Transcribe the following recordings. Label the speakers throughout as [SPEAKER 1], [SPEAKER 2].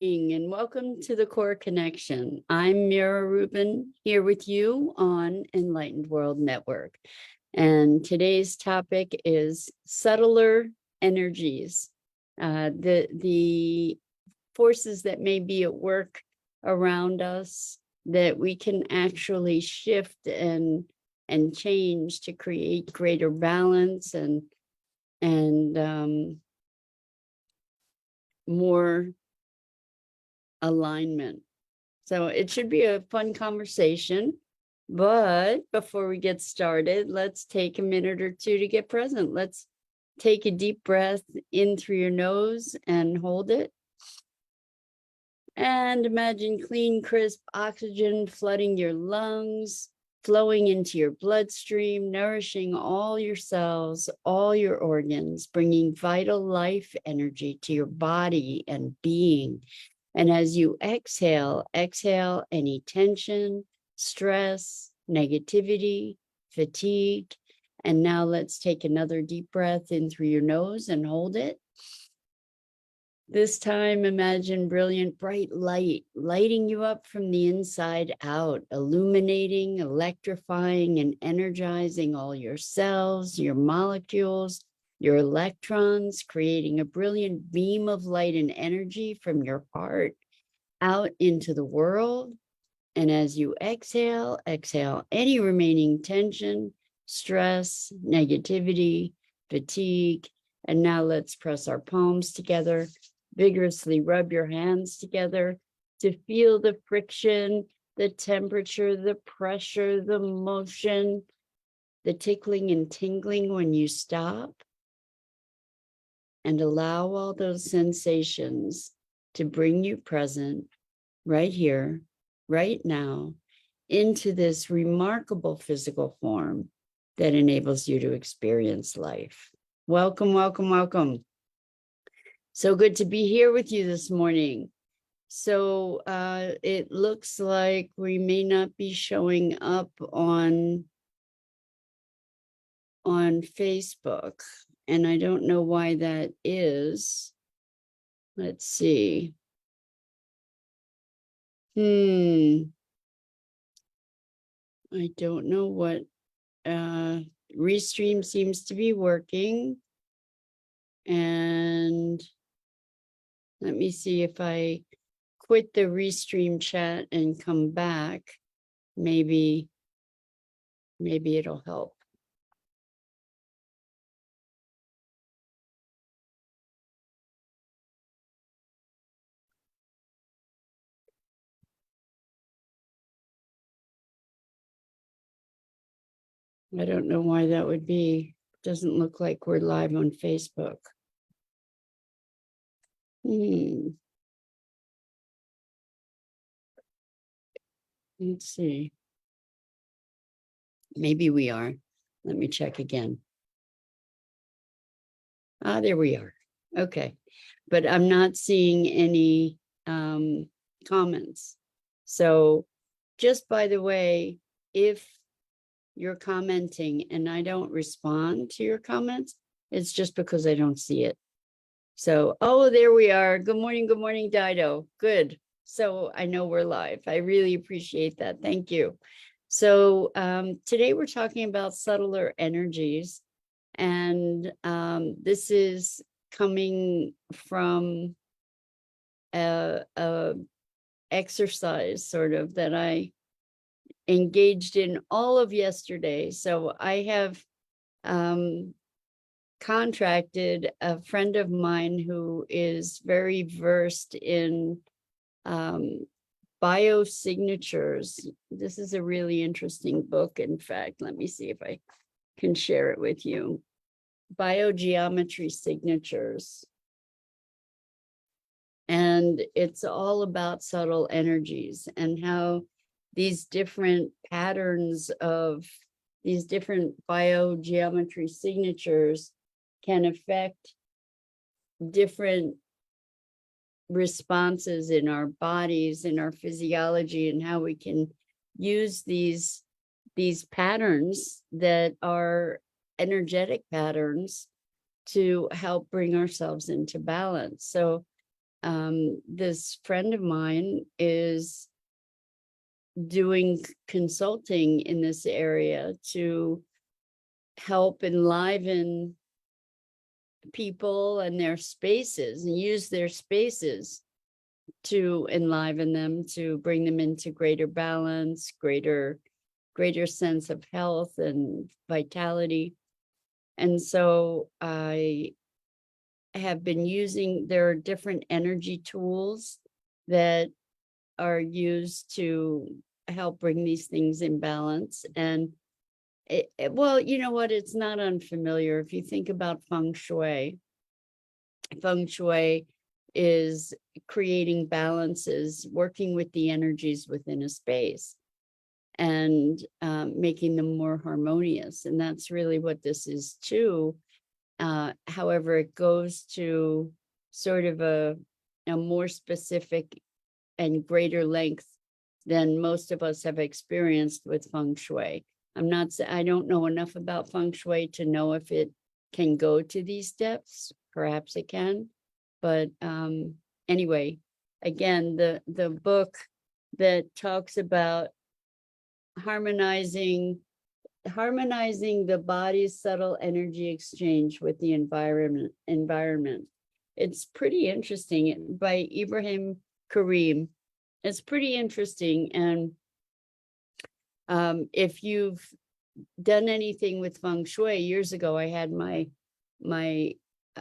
[SPEAKER 1] And welcome to the Core Connection. I'm Mira Rubin here with you on Enlightened World Network. And today's topic is subtler energies, the forces that may be at work around us that we can actually shift and change to create greater balance and more alignment. So it should be a fun conversation. But before we get started, let's take a minute or two to get present. Let's take a deep breath in through your nose and hold it. And imagine clean, crisp oxygen flooding your lungs, flowing into your bloodstream, nourishing all your cells, all your organs, bringing vital life energy to your body and being. And as you exhale any tension, stress, negativity, fatigue. And now let's take another deep breath in through your nose and hold it. This time, imagine brilliant, bright light, lighting you up from the inside out, illuminating, electrifying, and energizing all your cells, your molecules, your electrons, creating a brilliant beam of light and energy from your heart out into the world. And as you exhale any remaining tension, stress, negativity, fatigue. And now let's press our palms together, vigorously rub your hands together to feel the friction, the temperature, the pressure, the motion, the tickling and tingling when you stop. And allow all those sensations to bring you present right here, right now, into this remarkable physical form that enables you to experience life. Welcome, welcome, welcome. So good to be here with you this morning. So it looks like we may not be showing up on Facebook, and I don't know why that is. Let's see. I don't know what Restream seems to be working. And let me see if I quit the Restream chat and come back. Maybe it'll help. I don't know why that would be. Doesn't look like we're live on Facebook. Let's see. Maybe we are. Let me check again. There we are. Okay. But I'm not seeing any comments. So just by the way, if you're commenting and I don't respond to your comments, it's just because I don't see it. So, oh, there we are. Good morning, Dido. Good. So I know we're live. I really appreciate that. Thank you. So today we're talking about subtler energies. And this is coming from a exercise sort of that I engaged in all of yesterday. So I have contracted a friend of mine who is very versed in biosignatures. This is a really interesting book. In fact, let me see if I can share it with you. Biogeometry signatures. And it's all about subtle energies and how these different patterns of these different biogeometry signatures can affect different responses in our bodies, in our physiology, and how we can use these patterns that are energetic patterns to help bring ourselves into balance. So this friend of mine is doing consulting in this area to help enliven people and their spaces and use their spaces to enliven them, to bring them into greater balance, greater sense of health and vitality. And so I have been using, there are different energy tools that are used to help bring these things in balance. And well, you know what? It's not unfamiliar. If you think about feng shui is creating balances, working with the energies within a space and making them more harmonious. And that's really what this is too. However, it goes to sort of a more specific and greater length than most of us have experienced with feng shui. I don't know enough about feng shui to know if it can go to these depths. Perhaps it can. But anyway, again, the book that talks about harmonizing the body's subtle energy exchange with the environment. It's pretty interesting, by Ibrahim Karim. It's pretty interesting. And if you've done anything with feng shui, years ago, I had my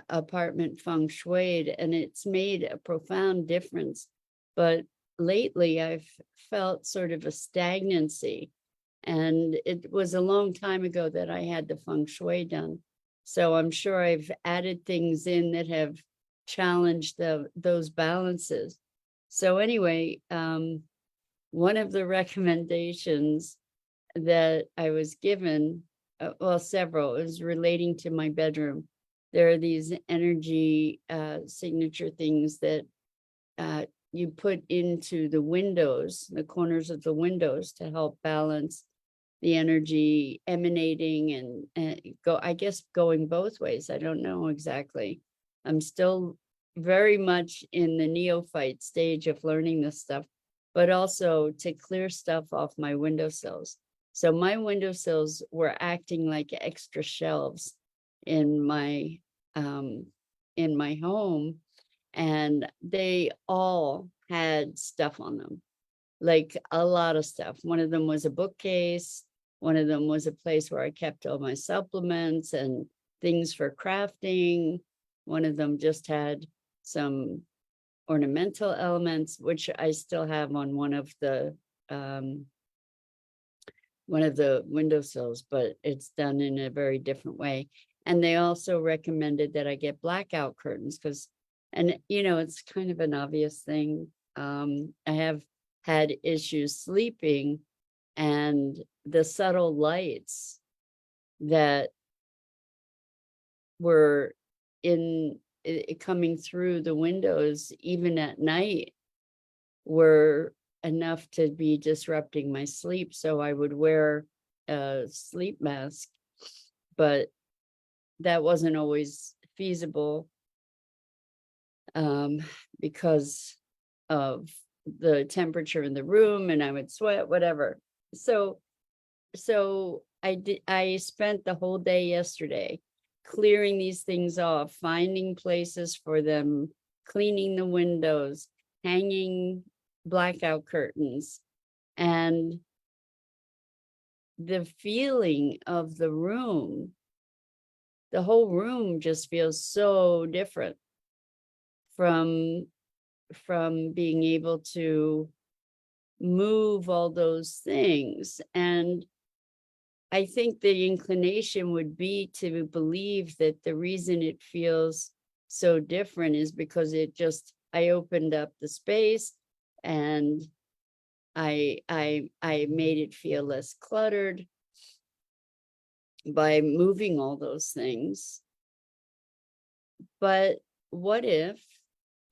[SPEAKER 1] apartment feng shuied, and it's made a profound difference. But lately, I've felt sort of a stagnancy. And it was a long time ago that I had the feng shui done. So I'm sure I've added things in that have challenged those balances. So anyway, one of the recommendations that I was given, well, several, is relating to my bedroom. There are these energy signature things that you put into the windows, the corners of the windows, to help balance the energy emanating and I guess going both ways. I don't know exactly. I'm still very much in the neophyte stage of learning this stuff, but also to clear stuff off my windowsills. So my windowsills were acting like extra shelves in my home, and they all had stuff on them, like a lot of stuff. One of them was a bookcase. One of them was a place where I kept all my supplements and things for crafting. One of them just had some ornamental elements, which I still have on one of the windowsills, but it's done in a very different way. And they also recommended that I get blackout curtains because, and you know, it's kind of an obvious thing. I have had issues sleeping, and the subtle lights that were coming through the windows, even at night, were enough to be disrupting my sleep. So I would wear a sleep mask, but that wasn't always feasible because of the temperature in the room, and I would sweat, whatever. So I spent the whole day yesterday clearing these things off, finding places for them, cleaning the windows, hanging blackout curtains, and the feeling of the room, the whole room just feels so different from being able to move all those things. And I think the inclination would be to believe that the reason it feels so different is because I opened up the space and I made it feel less cluttered by moving all those things. But what if,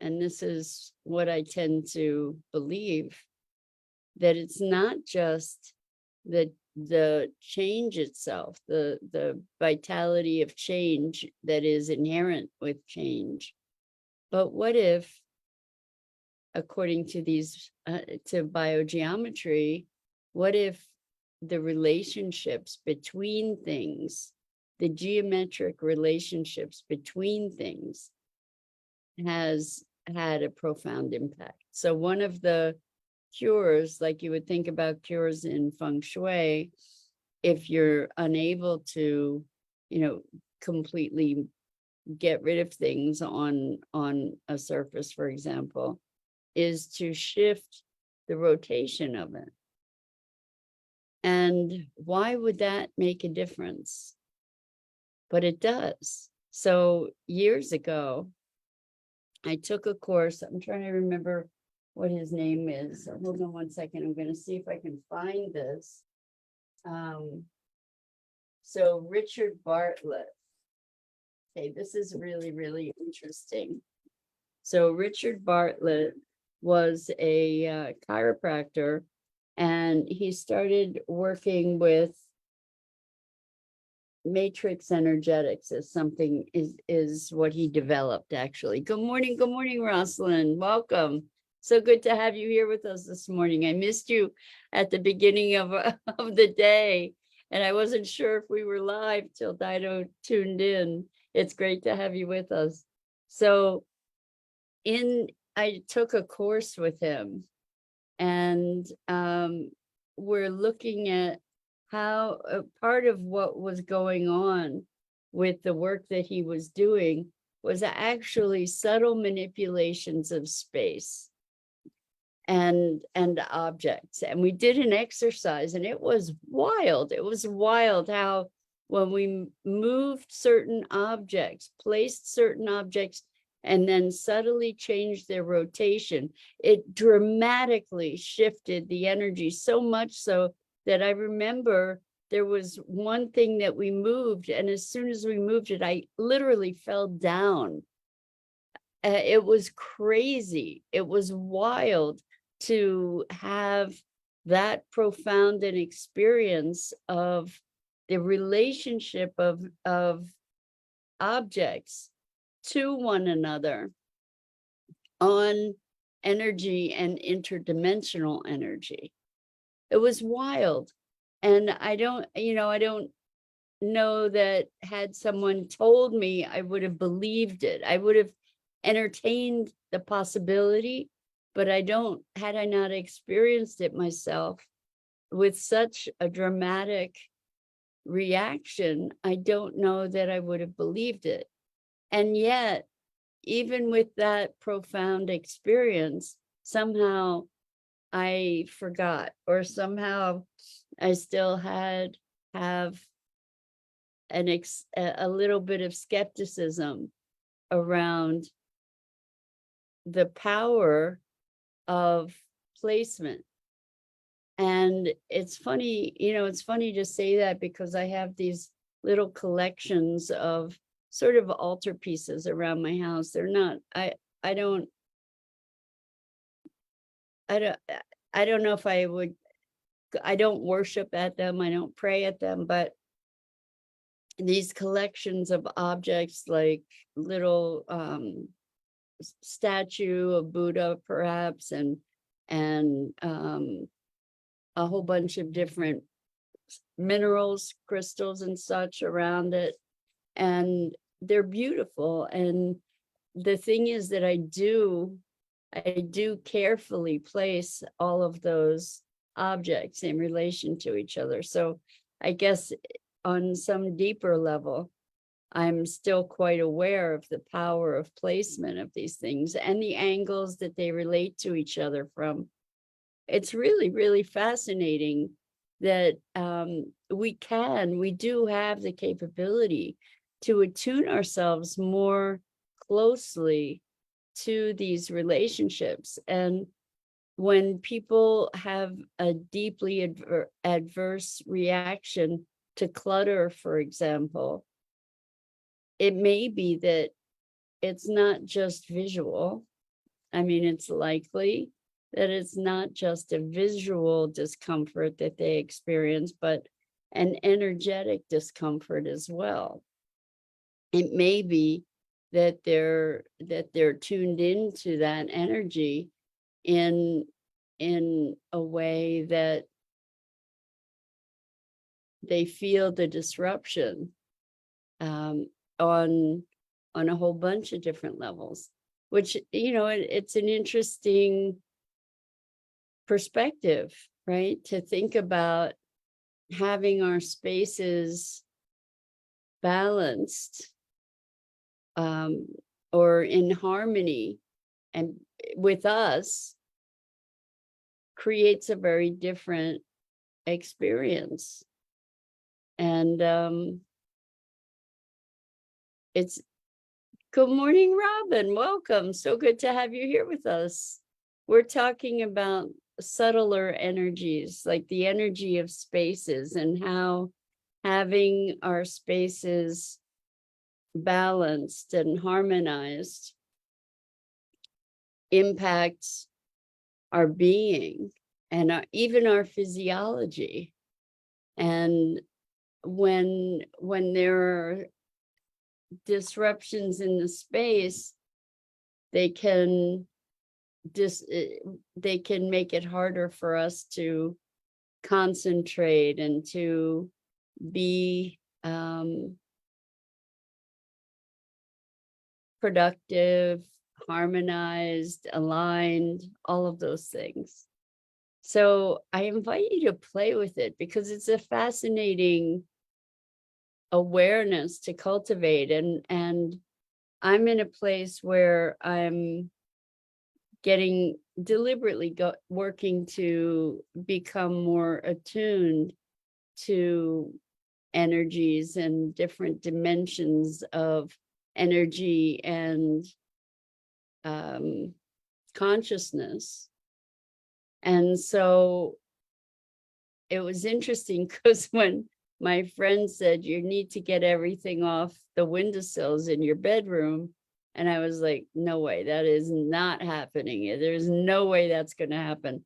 [SPEAKER 1] and this is what I tend to believe, that it's not just the change itself, the vitality of change that is inherent with change, but what if according to these, to biogeometry, what if the relationships between things, the geometric relationships between things, has had a profound impact? So one of the cures, like you would think about cures in feng shui, if you're unable to, completely get rid of things on a surface, for example, is to shift the rotation of it. And why would that make a difference? But it does. So years ago, I took a course. I'm trying to remember what his name is. Hold on one second. I'm going to see if I can find this. So Richard Bartlett. Okay, this is really, really interesting. So Richard Bartlett was a chiropractor, and he started working with matrix energetics as something, is what he developed, actually. Good morning, Rosalind. Welcome. So good to have you here with us this morning. I missed you at the beginning of the day, and I wasn't sure if we were live till Dido tuned in. It's great to have you with us. So I took a course with him, and we're looking at how part of what was going on with the work that he was doing was actually subtle manipulations of space and objects. And we did an exercise, and it was wild. It was wild how when we moved certain objects, placed certain objects, and then subtly changed their rotation, it dramatically shifted the energy, so much so that I remember there was one thing that we moved, and as soon as we moved it, I literally fell down. It was crazy. It was wild to have that profound an experience of the relationship of objects to one another on energy and interdimensional energy. It was wild. And I don't know that had someone told me, I would have believed it. I would have entertained the possibility, but had I not experienced it myself with such a dramatic reaction, I don't know that I would have believed it. And yet, even with that profound experience, somehow I forgot, or somehow I still have a little bit of skepticism around the power of placement. And it's funny, it's funny to say that, because I have these little collections of sort of altar pieces around my house. They're not, I don't know if I don't worship at them, I don't pray at them, but these collections of objects, like little statue of Buddha, perhaps, and a whole bunch of different minerals, crystals, and such around it. And they're beautiful. And the thing is that I do carefully place all of those objects in relation to each other. So I guess on some deeper level, I'm still quite aware of the power of placement of these things and the angles that they relate to each other from. It's really, really fascinating that we do have the capability to attune ourselves more closely to these relationships. And when people have a deeply adverse reaction to clutter, for example, it may be that it's not just visual. I mean, it's likely that it's not just a visual discomfort that they experience, but an energetic discomfort as well. It may be that they're tuned into that energy in a way that they feel the disruption on a whole bunch of different levels, which, it's an interesting perspective, right? To think about having our spaces balanced or in harmony and with us creates a very different experience. And it's good morning, Robin. Welcome. So good to have you here with us. We're talking about subtler energies, like the energy of spaces, and how having our spaces balanced and harmonized impacts our being and even our physiology. And when there are disruptions in the space, they can make it harder for us to concentrate and to be productive, harmonized, aligned, all of those things. So I invite you to play with it because it's a fascinating awareness to cultivate. And I'm in a place where I'm getting deliberately working to become more attuned to energies and different dimensions of energy and consciousness. And so it was interesting because when my friend said, you need to get everything off the windowsills in your bedroom, and I was like, no way, that is not happening. There's no way that's going to happen.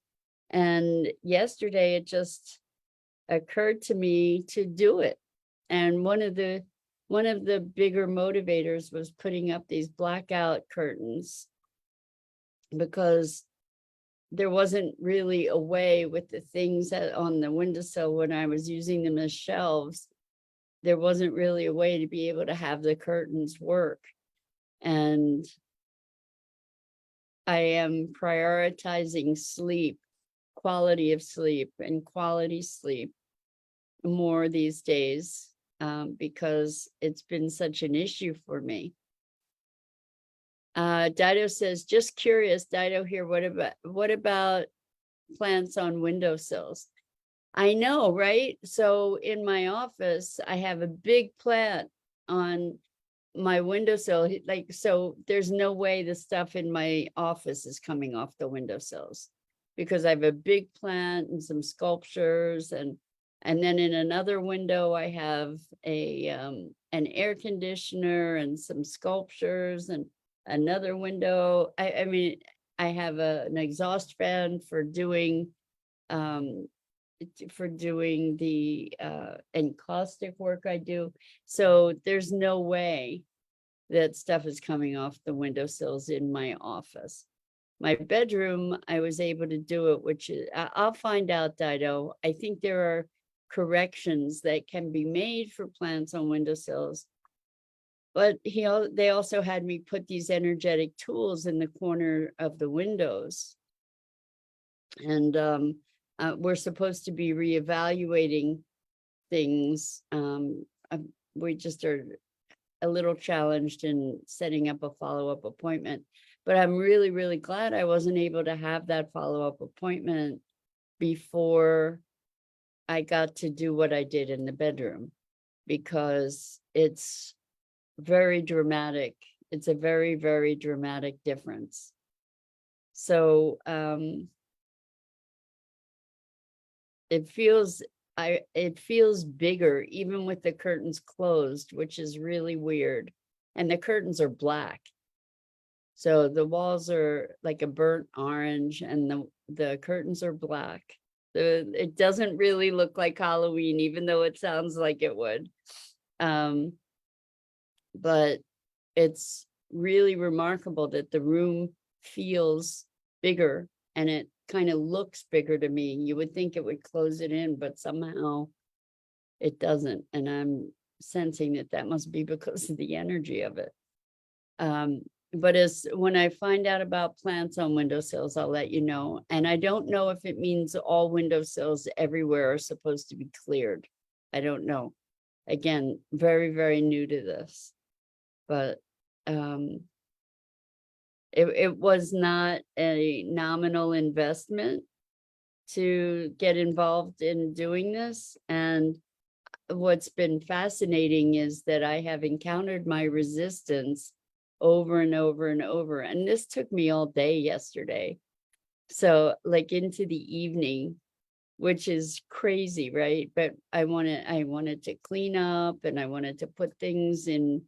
[SPEAKER 1] And yesterday it just occurred to me to do it. And one of the bigger motivators was putting up these blackout curtains, because there wasn't really a way with the things on the windowsill when I was using them as shelves. There wasn't really a way to be able to have the curtains work. And I am prioritizing sleep, quality of sleep and quality sleep more these days because it's been such an issue for me. Dido says, just curious, Dido here, what about plants on windowsills? I know, right? So in my office, I have a big plant on my windowsill. Like, so there's no way the stuff in my office is coming off the windowsills because I have a big plant and some sculptures, and then in another window I have an air conditioner and some sculptures, and another window. I mean, I have an exhaust fan for doing the encaustic work I do. So there's no way that stuff is coming off the windowsills in my office. My bedroom, I was able to do it, which is, I'll find out, Dido. I think there are corrections that can be made for plants on windowsills. But they also had me put these energetic tools in the corner of the windows. And we're supposed to be reevaluating things. We just are a little challenged in setting up a follow-up appointment. But I'm really, really glad I wasn't able to have that follow-up appointment before I got to do what I did in the bedroom, because it's very dramatic. It's a very, very dramatic difference. So it feels bigger even with the curtains closed, which is really weird. And the curtains are black. So the walls are like a burnt orange and the curtains are black. It doesn't really look like Halloween, even though it sounds like it would. But it's really remarkable that the room feels bigger and it kind of looks bigger to me. You would think it would close it in, but somehow it doesn't. And I'm sensing that that must be because of the energy of it. But as when I find out about plants on windowsills, I'll let you know. And I don't know if it means all windowsills everywhere are supposed to be cleared. I don't know. Again, very, very new to this. But it was not a nominal investment to get involved in doing this. And what's been fascinating is that I have encountered my resistance over and over and over. And this took me all day yesterday. So like into the evening, which is crazy, right? But I wanted to clean up, and I wanted to put things in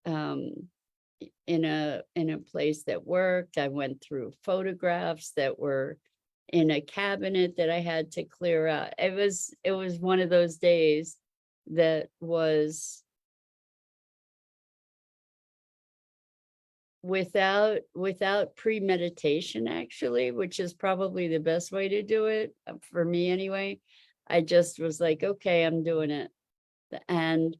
[SPEAKER 1] a place that worked. I went through photographs that were in a cabinet that I had to clear out. It was one of those days that was without premeditation, actually, which is probably the best way to do it for me anyway. I just was like, okay, I'm doing it. And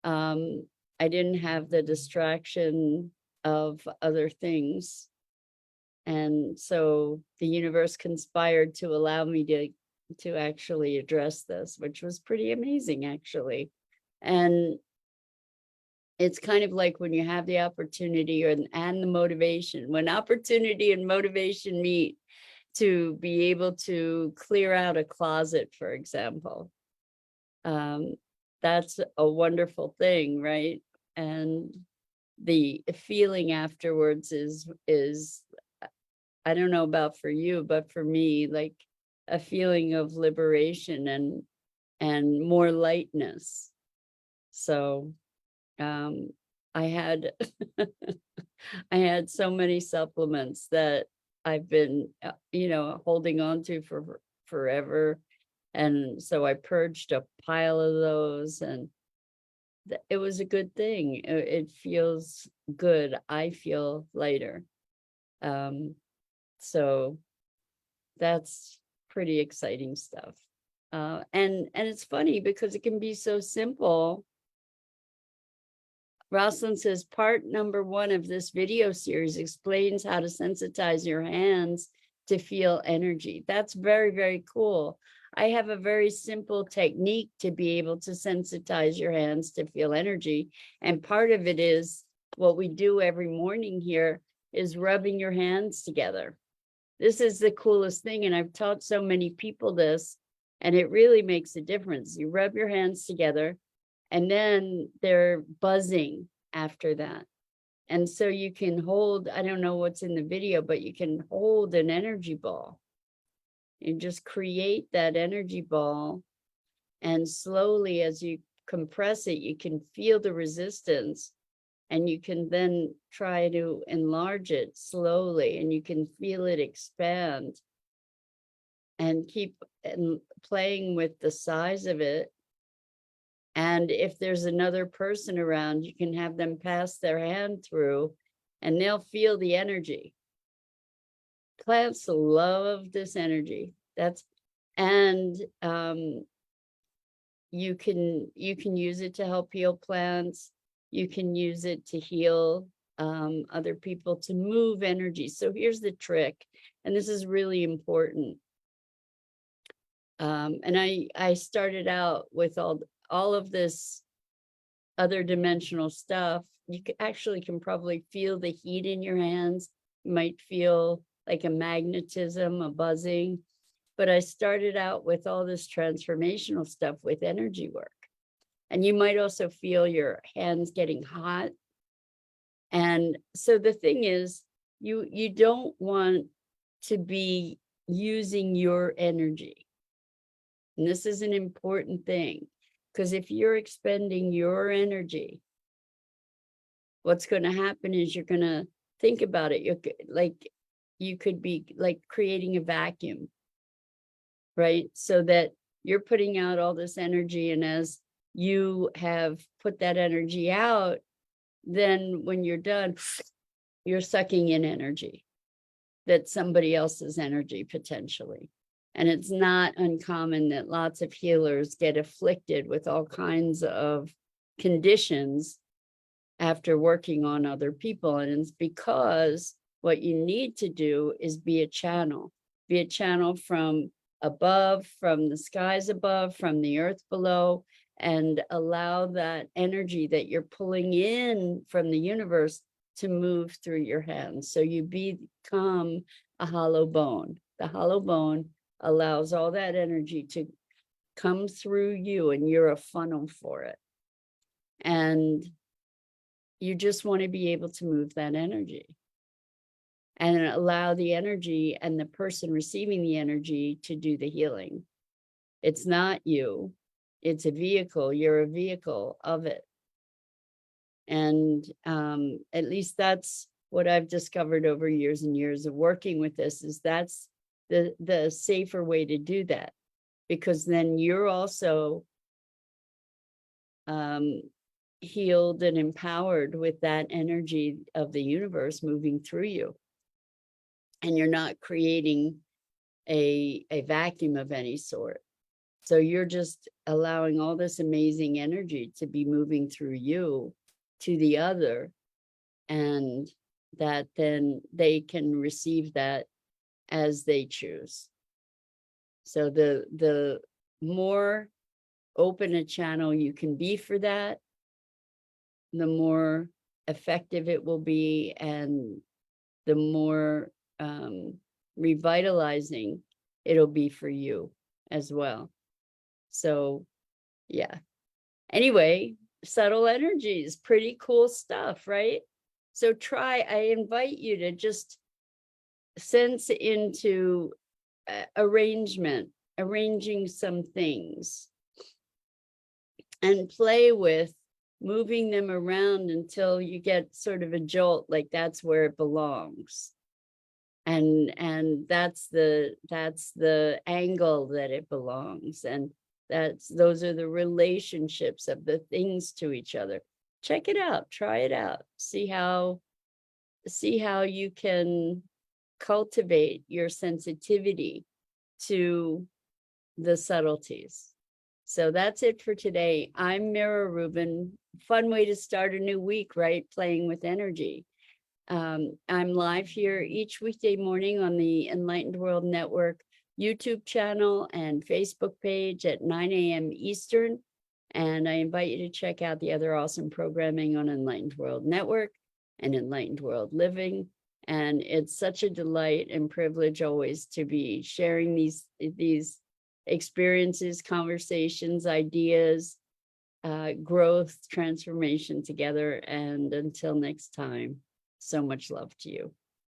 [SPEAKER 1] I didn't have the distraction of other things. And so the universe conspired to allow me to actually address this, which was pretty amazing, actually. And it's kind of like when you have the opportunity and the motivation, when opportunity and motivation meet, to be able to clear out a closet, for example. That's a wonderful thing, right? And the feeling afterwards is I don't know about for you, but for me, like a feeling of liberation and more lightness. So I had I had so many supplements that I've been holding on to for forever. And so I purged a pile of those, and it was a good thing. It feels good. I feel lighter. So that's pretty exciting stuff. And it's funny because it can be so simple. Rosalind says, part number 1 of this video series explains how to sensitize your hands to feel energy. That's very, very cool. I have a very simple technique to be able to sensitize your hands to feel energy. And part of it is what we do every morning here is rubbing your hands together. This is the coolest thing. And I've taught so many people this, and it really makes a difference. You rub your hands together, and then they're buzzing after that. And so you can hold, I don't know what's in the video, but you can hold an energy ball and just create that energy ball. And slowly, as you compress it, you can feel the resistance, and you can then try to enlarge it slowly, and you can feel it expand, and keep playing with the size of it. And if there's another person around, you can have them pass their hand through, and they'll feel the energy. Plants love this energy. And you can use it to help heal plants. You can use it to heal other people, to move energy. So here's the trick, and this is really important. And I started out with all of this other dimensional stuff. You actually can probably feel the heat in your hands. You might feel like a magnetism, a buzzing. But I started out with all this transformational stuff with energy work. And you might also feel your hands getting hot. And so the thing is, you don't want to be using your energy. And this is an important thing, because if you're expending your energy, what's going to happen is you're going to think about it. You could be like creating a vacuum, right? So that you're putting out all this energy, and as you have put that energy out, then when you're done, you're sucking in energy. that's somebody else's energy potentially. And it's not uncommon that lots of healers get afflicted with all kinds of conditions after working on other people. And it's because what you need to do is be a channel from above, from the skies above, from the earth below, and allow that energy that you're pulling in from the universe to move through your hands. So you become a hollow bone. The hollow bone allows all that energy to come through you, and you're a funnel for it. And you just want to be able to move that energy and allow the energy and the person receiving the energy to do the healing. It's not you, it's a vehicle. You're a vehicle of it. And at least that's what I've discovered over years and years of working with this, is that's the safer way to do that, because then you're also healed and empowered with that energy of the universe moving through you. And you're not creating a vacuum of any sort. So you're just allowing all this amazing energy to be moving through you to the other, and that then they can receive that as they choose. So the more open a channel you can be for that, the more effective it will be, and the more revitalizing it'll be for you as well. So yeah. Anyway, subtle energies, pretty cool stuff, right? So I invite you to just sense into arranging some things, and play with moving them around until you get sort of a jolt, like that's where it belongs. And that's the angle that it belongs. And those are the relationships of the things to each other. Check it out, try it out, see how you can cultivate your sensitivity to the subtleties. So that's it for today. I'm Mira Rubin. Fun way to start a new week, right? Playing with energy. I'm live here each weekday morning on the Enlightened World Network YouTube channel and Facebook page at 9 a.m. Eastern. And I invite you to check out the other awesome programming on Enlightened World Network and Enlightened World Living. And it's such a delight and privilege always to be sharing these experiences, conversations, ideas, growth, transformation together. And until next time, so much love to you.